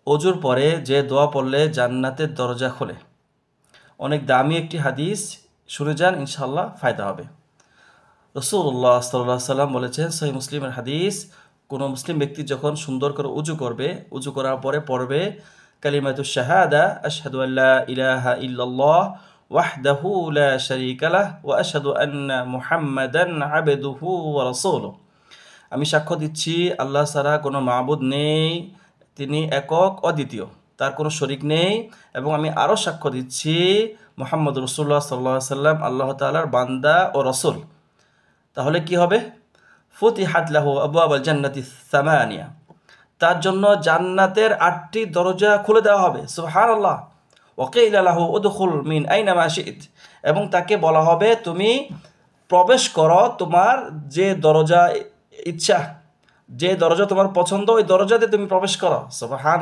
অজুর পরে যে দোয়া পড়লে জান্নাতের দরজা খোলে। অনেক দামি একটি হাদিস, শুনে যান, ইনশাআল্লাহ ফায়দা হবে। রাসূলুল্লাহ সাল্লাল্লাহু আলাইহি সাল্লাম বলেছেন, সহিহ মুসলিমের হাদিস, কোনো মুসলিম ব্যক্তি যখন সুন্দর করে উজু করবে, উজু করার পরে পড়বে কালিমাতুশ শাহাদা, আশহাদু আল্লা ইলাহা ইল্লাল্লাহ ওয়াহদাহু লা শারীকা লাহ ওয়া আশহাদু আন্না মুহাম্মাদান আবদুহু ওয়া রাসূলুহু। আমি সাক্ষ্য দিচ্ছি আল্লাহ ছাড়া কোনো মাবুদ নেই, তিনি একক অদ্বিতীয়, তার কোনো শরিক নেই, এবং আমি আরও সাক্ষ্য দিচ্ছি মুহাম্মদ রাসূলুল্লাহ সাল্লাল্লাহু আলাইহি সাল্লাম আল্লাহ তাআলার বান্দা ও রাসূল। তাহলে কি হবে? ফুতিহাত লাহু আবওয়াবুল জান্নাতি সামানিয়া, তার জন্য জান্নাতের 8টি দরজা খুলে দেওয়া হবে। সুবহানাল্লাহ। ওয়া কিলা লাহু উদখুল মিন আইনামা শি'ত, এবং তাকে বলা হবে তুমি প্রবেশ করো তোমার যে দরজা ইচ্ছা, যে দরজা তোমার পছন্দ, ওই দরজাতে তুমি প্রবেশ করো। সুবহান